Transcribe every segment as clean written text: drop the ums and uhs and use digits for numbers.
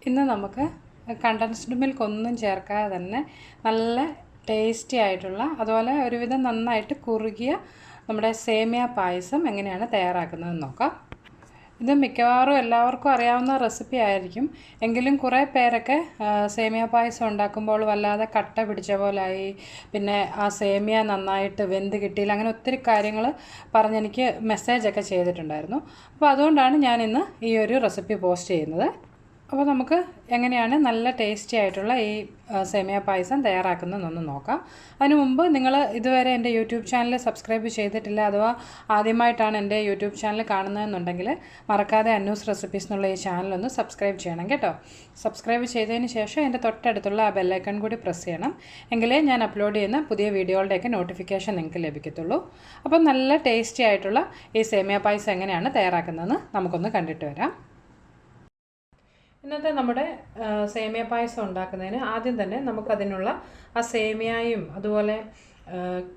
ഇന്ന് നമുക്ക് condensed milk ഒന്നും ചേർക്കാതെ തന്നെ നല്ല ടേസ്റ്റി ആയിട്ടുള്ള അതുപോലെ ഒരുവിധം നന്നായിട്ട് കുറുകിയ നമ്മുടെ സേമിയ പായസം എങ്ങനെയാണ് തയ്യാറാക്കുന്നതെന്ന് നോക്കാം. ഇത് മിക്കവാറും എല്ലാവർക്കും അറിയാവുന്ന റെസിപ്പി ആയിരിക്കും. എങ്കിലും കുറേ പേരൊക്കെ സേമിയ പായസം ഉണ്ടാക്കുമ്പോൾ വല്ലാതെ കട്ട പിടിച്ച പോലായി, പിന്നെ ആ സേമിയ നന്നായിട്ട് വെന്ത് കിട്ടിയില്ല, അങ്ങനെ ഒത്തിരി കാര്യങ്ങൾ പറഞ്ഞെനിക്ക് മെസ്സേജൊക്കെ ചെയ്തിട്ടുണ്ടായിരുന്നു. അപ്പോൾ അതുകൊണ്ടാണ് ഞാനിന്ന് ഈ ഒരു റെസിപ്പി പോസ്റ്റ് ചെയ്യുന്നത്. അപ്പോൾ നമുക്ക് എങ്ങനെയാണ് നല്ല ടേസ്റ്റി ആയിട്ടുള്ള ഈ സേമിയ പായസം തയ്യാറാക്കുന്നതെന്നൊന്ന് നോക്കാം. അതിനു മുമ്പ് നിങ്ങൾ ഇതുവരെ എൻ്റെ യൂട്യൂബ് ചാനൽ സബ്സ്ക്രൈബ് ചെയ്തിട്ടില്ല, അഥവാ ആദ്യമായിട്ടാണ് എൻ്റെ യൂട്യൂബ് ചാനൽ കാണുന്നതെന്നുണ്ടെങ്കിൽ മറക്കാതെ അന്നൂസ് റെസിപ്പീസ് എന്നുള്ള ഈ ചാനലൊന്ന് സബ്സ്ക്രൈബ് ചെയ്യണം കേട്ടോ. സബ്സ്ക്രൈബ് ചെയ്തതിന് ശേഷം എൻ്റെ തൊട്ടടുത്തുള്ള ആ ബെല്ലൈക്കൺ കൂടി പ്രസ് ചെയ്യണം. എങ്കിലേ ഞാൻ അപ്ലോഡ് ചെയ്യുന്ന പുതിയ വീഡിയോകളുടെയൊക്കെ നോട്ടിഫിക്കേഷൻ നിങ്ങൾക്ക് ലഭിക്കത്തുള്ളൂ. അപ്പം നല്ല ടേസ്റ്റി ആയിട്ടുള്ള ഈ സേമിയ പായസം എങ്ങനെയാണ് തയ്യാറാക്കുന്നതെന്ന് നമുക്കൊന്ന് കണ്ടിട്ട് വരാം. ഇന്നത്തെ നമ്മുടെ സേമിയ പായസം ഉണ്ടാക്കുന്നതിന് ആദ്യം തന്നെ നമുക്കതിനുള്ള ആ സേമിയയും അതുപോലെ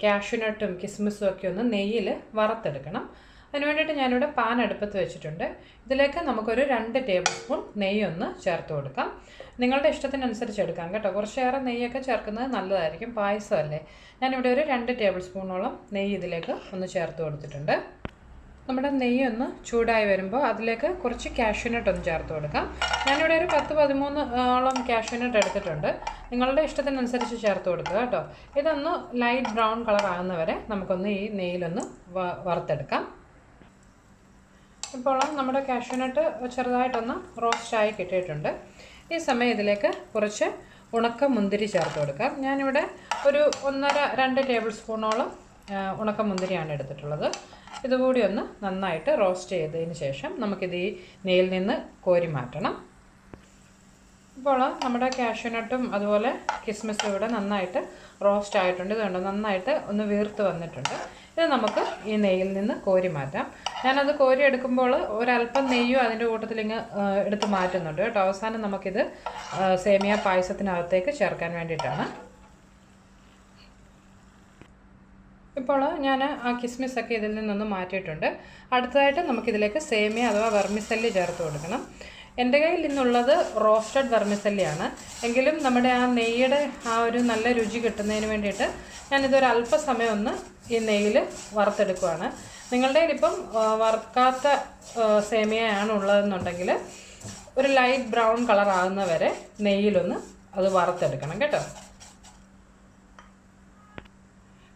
കാഷ്യൂനട്ടും കിസ്മിസും ഒക്കെ ഒന്ന് നെയ്യിൽ വറുത്തെടുക്കണം. അതിന് വേണ്ടിയിട്ട് ഞാനിവിടെ പാൻ അടുപ്പത്ത് വെച്ചിട്ടുണ്ട്. ഇതിലേക്ക് നമുക്കൊരു 2 ടേബിൾ സ്പൂൺ നെയ്യൊന്ന് ചേർത്ത് കൊടുക്കാം. നിങ്ങളുടെ ഇഷ്ടത്തിനനുസരിച്ച് എടുക്കാം കേട്ടോ. കുറച്ചേറെ നെയ്യൊക്കെ ചേർക്കുന്നത് നല്ലതായിരിക്കും, പായസമല്ലേ. ഞാനിവിടെ ഒരു 2 ടേബിൾ സ്പൂണോളം നെയ്യ് ഇതിലേക്ക് ഒന്ന് ചേർത്ത് കൊടുത്തിട്ടുണ്ട്. നമ്മുടെ നെയ്യൊന്ന് ചൂടായി വരുമ്പോൾ അതിലേക്ക് കുറച്ച് കാഷ്യൂനട്ട് ഒന്ന് ചേർത്ത് കൊടുക്കാം. ഞാനിവിടെ ഒരു 10-13 കാഷ്യൂനട്ട് എടുത്തിട്ടുണ്ട്. നിങ്ങളുടെ ഇഷ്ടത്തിനനുസരിച്ച് ചേർത്ത് കൊടുക്കുക കേട്ടോ. ഇതൊന്ന് ലൈറ്റ് ബ്രൗൺ കളർ ആകുന്നവരെ നമുക്കൊന്ന് ഈ നെയ്യിലൊന്ന് വറുത്തെടുക്കാം. ഇപ്പോൾ നമ്മുടെ കാഷ്യൂനട്ട് ചെറുതായിട്ടൊന്ന് റോസ്റ്റായി കിട്ടിയിട്ടുണ്ട്. ഈ സമയം ഇതിലേക്ക് കുറച്ച് ഉണക്ക മുന്തിരി ചേർത്ത് കൊടുക്കാം. ഞാനിവിടെ ഒരു 1.5-2 ടേബിൾ സ്പൂണോളം ഉണക്ക മുന്തിരിയാണ് എടുത്തിട്ടുള്ളത്. ഇതുകൂടി ഒന്ന് നന്നായിട്ട് റോസ്റ്റ് ചെയ്തതിന് ശേഷം നമുക്കിത് ഈ നെയ്യിൽ നിന്ന് കോരി മാറ്റണം. ഇപ്പോൾ നമ്മുടെ കാഷ്യൂനട്ടും അതുപോലെ കിസ്മിസും ഇവിടെ നന്നായിട്ട് റോസ്റ്റ് ആയിട്ടുണ്ട്. ഇതുകൊണ്ട് നന്നായിട്ട് ഒന്ന് വീർത്ത് വന്നിട്ടുണ്ട്. ഇത് നമുക്ക് ഈ നെയ്യിൽ നിന്ന് കോരി മാറ്റാം. ഞാനത് കോരി എടുക്കുമ്പോൾ ഒരല്പം നെയ്യും അതിൻ്റെ കൂട്ടത്തിൽ എടുത്ത് മാറ്റുന്നുണ്ട് കേട്ടോ. അവസാനം നമുക്കിത് സേമിയ പായസത്തിനകത്തേക്ക് ചേർക്കാൻ വേണ്ടിയിട്ടാണ്. ഇപ്പോൾ ഞാൻ ആ കിസ്മിസൊക്കെ ഇതിൽ നിന്നൊന്ന് മാറ്റിയിട്ടുണ്ട്. അടുത്തതായിട്ട് നമുക്കിതിലേക്ക് സേമിയ അഥവാ വെർമിസെല്ലി ചേർത്ത് കൊടുക്കണം. എൻ്റെ കയ്യിൽ നിന്നുള്ളത് റോസ്റ്റഡ് വെർമിസെല്ലിയാണ്. എങ്കിലും നമ്മുടെ ആ നെയ്യുടെ ആ ഒരു നല്ല രുചി കിട്ടുന്നതിന് വേണ്ടിയിട്ട് ഞാനിതൊരു അല്പസമയം ഒന്ന് ഈ നെയ്യിൽ വറുത്തെടുക്കുകയാണ്. നിങ്ങളുടെ കയ്യിലിപ്പം വറുക്കാത്ത സേമിയയാണ് ഉള്ളതെന്നുണ്ടെങ്കിൽ ഒരു ലൈറ്റ് ബ്രൗൺ കളർ ആകുന്നവരെ നെയ്യിലൊന്ന് അത് വറുത്തെടുക്കണം കേട്ടോ.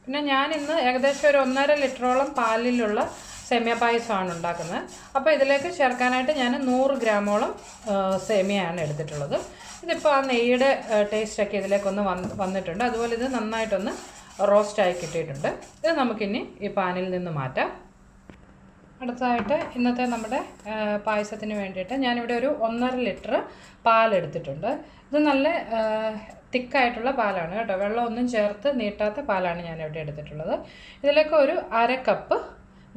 പിന്നെ ഞാനിന്ന് ഏകദേശം ഒരു 1.5 ലിറ്ററോളം പാലിലുള്ള സേമിയ പായസമാണ് ഉണ്ടാക്കുന്നത്. അപ്പോൾ ഇതിലേക്ക് ചേർക്കാനായിട്ട് ഞാൻ 100 ഗ്രാമോളം സേമിയയാണ് എടുത്തിട്ടുള്ളത്. ഇതിപ്പോൾ ആ നെയ്യുടെ ടേസ്റ്റൊക്കെ ഇതിലേക്കൊന്ന് വന്നിട്ടുണ്ട്. അതുപോലെ ഇത് നന്നായിട്ടൊന്ന് റോസ്റ്റായി കിട്ടിയിട്ടുണ്ട്. ഇത് നമുക്കിനി ഈ പാനിൽ നിന്ന് മാറ്റാം. അടുത്തതായിട്ട് ഇന്നത്തെ നമ്മുടെ പായസത്തിന് വേണ്ടിയിട്ട് ഞാനിവിടെ ഒരു 1.5 ലിറ്റർ പാലെടുത്തിട്ടുണ്ട്. ഇത് നല്ല തിക്കായിട്ടുള്ള പാലാണ് കേട്ടോ. വെള്ളമൊന്നും ചേർത്ത് നീട്ടാത്ത പാലാണ് ഞാനിവിടെ എടുത്തിട്ടുള്ളത്. ഇതിലേക്ക് ഒരു 1/2 കപ്പ്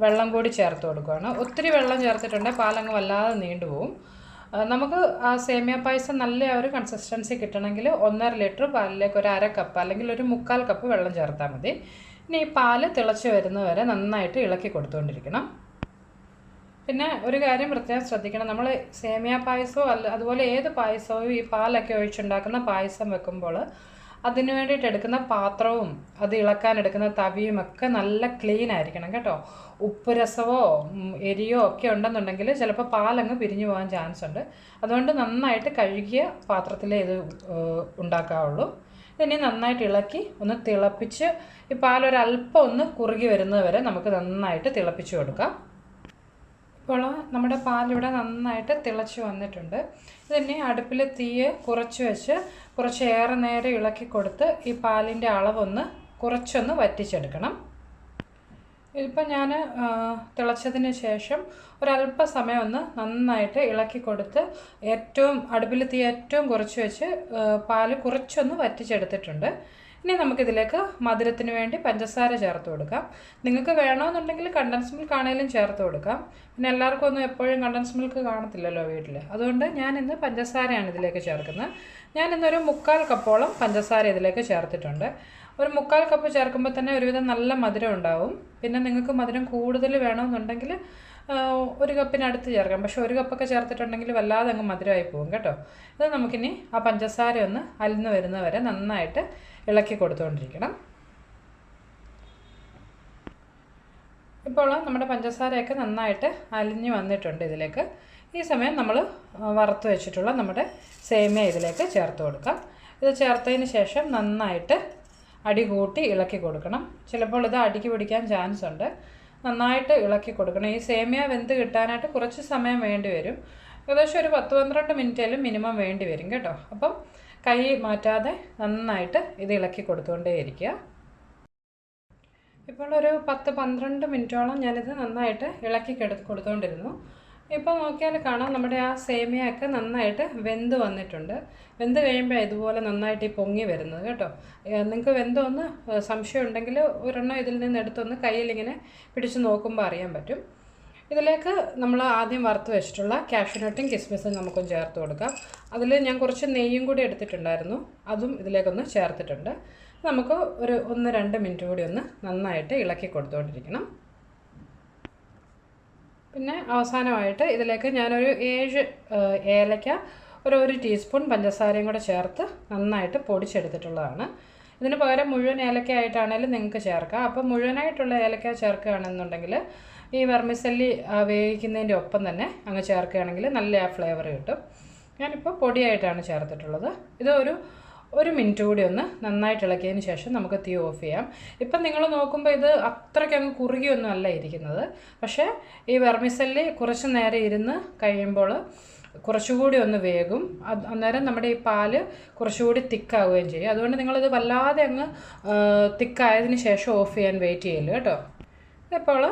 വെള്ളം കൂടി ചേർത്ത് കൊടുക്കുകയാണ്. ഒത്തിരി വെള്ളം ചേർത്തിട്ടുണ്ടെങ്കിൽ പാലങ്ങ് വല്ലാതെ നീണ്ടുപോകും. നമുക്ക് ആ സേമിയ പായസം നല്ല ഒരു കൺസിസ്റ്റൻസി കിട്ടണമെങ്കിൽ 1.5 ലിറ്റർ പാലിലേക്ക് ഒരു 1/2 കപ്പ് അല്ലെങ്കിൽ ഒരു 1/4 കപ്പ് വെള്ളം ചേർത്താൽ മതി. ഇനി ഈ പാല് തിളച്ച് വരുന്നവരെ നന്നായിട്ട് ഇളക്കി കൊടുത്തുകൊണ്ടിരിക്കണം. പിന്നെ ഒരു കാര്യം പ്രത്യേകം ശ്രദ്ധിക്കണം, നമ്മൾ സേമിയ പായസമോ അതുപോലെ ഏത് പായസവും ഈ പാലൊക്കെ ഒഴിച്ചുണ്ടാക്കുന്ന പായസം വെക്കുമ്പോൾ അതിന് വേണ്ടിയിട്ട് എടുക്കുന്ന പാത്രവും അത് ഇളക്കാൻ എടുക്കുന്ന തവിയും ഒക്കെ നല്ല ക്ലീൻ ആയിരിക്കണം കേട്ടോ. ഉപ്പ് രസമോ എരിയോ ഒക്കെ ഉണ്ടെന്നുണ്ടെങ്കിൽ ചിലപ്പോൾ പാലങ്ങ് പിരിഞ്ഞു പോകാൻ ചാൻസ് ഉണ്ട്. അതുകൊണ്ട് നന്നായിട്ട് കഴുകിയ പാത്രത്തിലേ ഇത് ഉണ്ടാക്കാവുള്ളൂ. ഇതിനെ നന്നായിട്ട് ഇളക്കി ഒന്ന് തിളപ്പിച്ച് ഈ പാലൊരല്പം ഒന്ന് കുറുകി വരുന്നത് വരെ നമുക്ക് നന്നായിട്ട് തിളപ്പിച്ച് കൊടുക്കാം. ഇപ്പോൾ നമ്മുടെ പാലിവിടെ നന്നായിട്ട് തിളച്ച് വന്നിട്ടുണ്ട്. ഇതിനെ അടുപ്പിൽ തീയെ കുറച്ച് വെച്ച് കുറച്ചേറെ നേരം ഇളക്കി കൊടുത്ത് ഈ പാലിൻ്റെ അളവൊന്ന് കുറച്ചൊന്ന് വറ്റിച്ചെടുക്കണം. ഇതിപ്പോൾ ഞാൻ തിളച്ചതിന് ശേഷം ഒരല്പസമയം ഒന്ന് നന്നായിട്ട് ഇളക്കി കൊടുത്ത് അടുപ്പിൽ തീ ഏറ്റവും കുറച്ച് വെച്ച് പാല് കുറച്ചൊന്ന് വറ്റിച്ചെടുത്തിട്ടുണ്ട്. ഇനി നമുക്കിതിലേക്ക് മധുരത്തിന് വേണ്ടി പഞ്ചസാര ചേർത്ത് കൊടുക്കാം. നിങ്ങൾക്ക് വേണമെന്നുണ്ടെങ്കിൽ കണ്ടൻസ് മിൽക്ക് ആണെങ്കിലും ചേർത്ത് കൊടുക്കാം. പിന്നെ എല്ലാവർക്കും ഒന്നും എപ്പോഴും കണ്ടൻസ് മിൽക്ക് കാണത്തില്ലല്ലോ വീട്ടിൽ. അതുകൊണ്ട് ഞാനിന്ന് പഞ്ചസാരയാണ് ഇതിലേക്ക് ചേർക്കുന്നത്. ഞാനിന്നൊരു 1/4 കപ്പോളം പഞ്ചസാര ഇതിലേക്ക് ചേർത്തിട്ടുണ്ട്. ഒരു 1/4 കപ്പ് ചേർക്കുമ്പോൾ തന്നെ ഒരുവിധം നല്ല മധുരം ഉണ്ടാവും. പിന്നെ നിങ്ങൾക്ക് മധുരം കൂടുതൽ വേണമെന്നുണ്ടെങ്കിൽ ഒരു കപ്പിനടുത്ത് ചേർക്കാം. പക്ഷേ ഒരു കപ്പൊക്കെ ചേർത്തിട്ടുണ്ടെങ്കിൽ വല്ലാതെ അങ്ങ് മധുരമായി പോകും കേട്ടോ. ഇത് നമുക്കിനി ആ പഞ്ചസാര ഒന്ന് അലിഞ്ഞ് വരുന്നവരെ നന്നായിട്ട് ഇളക്കി കൊടുത്തുകൊണ്ടിരിക്കണം. ഇപ്പോൾ നമ്മുടെ പഞ്ചസാരയൊക്കെ നന്നായിട്ട് അലിഞ്ഞ് വന്നിട്ടുണ്ട് ഇതിലേക്ക്. ഈ സമയം നമ്മൾ വറുത്ത് വെച്ചിട്ടുള്ള നമ്മുടെ സേമിയ ഇതിലേക്ക് ചേർത്ത് കൊടുക്കാം. ഇത് ചേർത്തതിന് ശേഷം നന്നായിട്ട് അടി കൂട്ടി ഇളക്കി കൊടുക്കണം. ചിലപ്പോൾ ഇത് അടിക്ക് പിടിക്കാൻ ചാൻസ് ഉണ്ട്. നന്നായിട്ട് ഇളക്കി കൊടുക്കണം. ഈ സേമിയ വെന്ത് കിട്ടാനായിട്ട് കുറച്ച് സമയം വേണ്ടി വരും. ഏകദേശം ഒരു 10-12 മിനിറ്റേലും മിനിമം വേണ്ടി വരും കേട്ടോ. അപ്പം കൈ മാറ്റാതെ നന്നായിട്ട് ഇത് ഇളക്കി കൊടുത്തുകൊണ്ടേയിരിക്കുക. ഇപ്പോൾ ഒരു 10-12 മിനിറ്റോളം ഞാനിത് നന്നായിട്ട് ഇളക്കി കൊടുത്തുകൊണ്ടിരുന്നു. ഇപ്പോൾ നോക്കിയാൽ കാണാം നമ്മുടെ ആ സേമിയയൊക്കെ നന്നായിട്ട് വെന്ത് വന്നിട്ടുണ്ട്. വെന്ത് കഴിയുമ്പോൾ ഇതുപോലെ നന്നായിട്ട് ഈ പൊങ്ങി വരുന്നത് കേട്ടോ. നിങ്ങൾക്ക് വെന്തോന്ന് സംശയം ഉണ്ടെങ്കിൽ ഒരെണ്ണം ഇതിൽ നിന്ന് എടുത്തൊന്ന് കയ്യിലിങ്ങനെ പിടിച്ച് നോക്കുമ്പോൾ അറിയാൻ പറ്റും. ഇതിലേക്ക് നമ്മൾ ആദ്യം വറുത്ത് വെച്ചിട്ടുള്ള കാഷ്യൂനട്ടും കിസ്മിസും നമുക്കൊന്ന് ചേർത്ത് കൊടുക്കാം. അതിൽ ഞാൻ കുറച്ച് നെയ്യും കൂടി എടുത്തിട്ടുണ്ടായിരുന്നു, അതും ഇതിലേക്കൊന്ന് ചേർത്തിട്ടുണ്ട്. നമുക്ക് ഒരു 1-2 മിനിറ്റ് കൂടി ഒന്ന് നന്നായിട്ട് ഇളക്കി കൊടുത്തുകൊണ്ടിരിക്കണം. പിന്നെ അവസാനമായിട്ട് ഇതിലേക്ക് ഞാനൊരു 7 ഏലക്ക, ഒരു ടീസ്പൂൺ പഞ്ചസാരയും കൂടെ ചേർത്ത് നന്നായിട്ട് പൊടിച്ചെടുത്തിട്ടുള്ളതാണ്. ഇതിന് പകരം മുഴുവൻ ഏലക്ക ആയിട്ടാണെങ്കിലും നിങ്ങൾക്ക് ചേർക്കാം. അപ്പോൾ മുഴുവനായിട്ടുള്ള ഏലക്ക ചേർക്കുകയാണെന്നുണ്ടെങ്കിൽ ഈ വെർമിസെല്ലി വേവിക്കുന്നതിൻ്റെ ഒപ്പം തന്നെ അങ്ങ് ചേർക്കുകയാണെങ്കിൽ നല്ല ആ ഫ്ലേവർ കിട്ടും. ഞാനിപ്പോൾ പൊടിയായിട്ടാണ് ചേർത്തിട്ടുള്ളത്. ഇത് ഒരു മിനിറ്റ് കൂടി ഒന്ന് നന്നായിട്ട് ഇളക്കിയതിന് ശേഷം നമുക്ക് തീ ഓഫ് ചെയ്യാം. ഇപ്പം നിങ്ങൾ നോക്കുമ്പോൾ ഇത് അത്രയ്ക്ക് അങ്ങ് കുറുകിയൊന്നും അല്ല ഇരിക്കുന്നത്. പക്ഷേ ഈ വെർമിസെല്ലി കുറച്ച് നേരം ഇരുന്ന് കഴിയുമ്പോൾ കുറച്ചുകൂടി ഒന്ന് വേകും. അന്നേരം നമ്മുടെ ഈ പാല് കുറച്ചുകൂടി തിക്കാവുകയും ചെയ്യും. അതുകൊണ്ട് നിങ്ങളിത് വല്ലാതെ അങ്ങ് തിക്കായതിന് ശേഷം ഓഫ് ചെയ്യാൻ വെയിറ്റ് ചെയ്യില്ല കേട്ടോ. ഇപ്പോൾ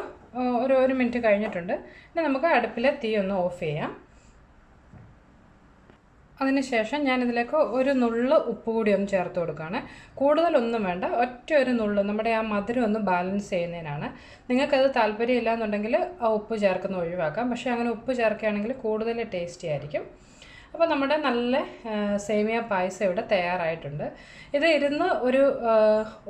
ഒരു മിനിറ്റ് കഴിഞ്ഞിട്ടുണ്ട്. ഇനി നമുക്ക് അടുപ്പിലെ തീ ഒന്ന് ഓഫ് ചെയ്യാം. അതിനുശേഷം ഞാനിതിലേക്ക് ഒരു നുള്ള് ഉപ്പ് കൂടി ഒന്ന് ചേർത്ത് കൊടുക്കുകയാണ്. കൂടുതലൊന്നും വേണ്ട, ഒരു നുള്ള് നമ്മുടെ ആ മധുരം ഒന്ന് ബാലൻസ് ചെയ്യുന്നതിനാണ്. നിങ്ങൾക്കത് താല്പര്യമില്ല എന്നുണ്ടെങ്കിൽ ആ ഉപ്പ് ചേർക്കുന്ന ഒഴിവാക്കാം. പക്ഷേ അങ്ങനെ ഉപ്പ് ചേർക്കുകയാണെങ്കിൽ കൂടുതൽ ടേസ്റ്റി ആയിരിക്കും. അപ്പോൾ നമ്മുടെ നല്ല സേമിയ പായസം ഇവിടെ തയ്യാറായിട്ടുണ്ട്. ഇത് ഇരുന്ന്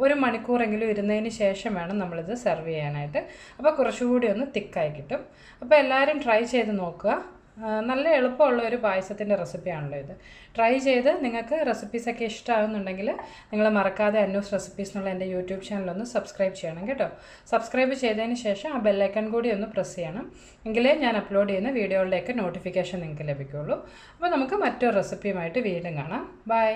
ഒരു മണിക്കൂറെങ്കിലും ഇരുന്നതിന് ശേഷം വേണം നമ്മളിത് സെർവ് ചെയ്യാനായിട്ട്. അപ്പോൾ കുറച്ചുകൂടി ഒന്ന് തിക്കായി കിട്ടും. അപ്പോൾ എല്ലാവരും ട്രൈ ചെയ്ത് നോക്കുക. നല്ല എളുപ്പമുള്ള ഒരു പായസത്തിൻ്റെ റെസിപ്പിയാണല്ലോ ഇത്. ട്രൈ ചെയ്ത് നിങ്ങൾക്ക് റെസിപ്പീസൊക്കെ ഇഷ്ടമാകുന്നുണ്ടെങ്കിൽ നിങ്ങൾ മറക്കാതെ അന്നൂസ് റെസിപ്പീസ് എന്നുള്ള എൻ്റെ യൂട്യൂബ് ചാനലൊന്ന് സബ്സ്ക്രൈബ് ചെയ്യണം കേട്ടോ. സബ്സ്ക്രൈബ് ചെയ്തതിന് ശേഷം ആ ബെല്ലൈക്കൺ കൂടി ഒന്ന് പ്രസ് ചെയ്യണം. എങ്കിലേ ഞാൻ അപ്ലോഡ് ചെയ്യുന്ന വീഡിയോകളുടെയൊക്കെ നോട്ടിഫിക്കേഷൻ നിങ്ങൾക്ക് ലഭിക്കുകയുള്ളൂ. അപ്പോൾ നമുക്ക് മറ്റൊരു റെസിപ്പിയുമായിട്ട് വീണ്ടും കാണാം. ബൈ.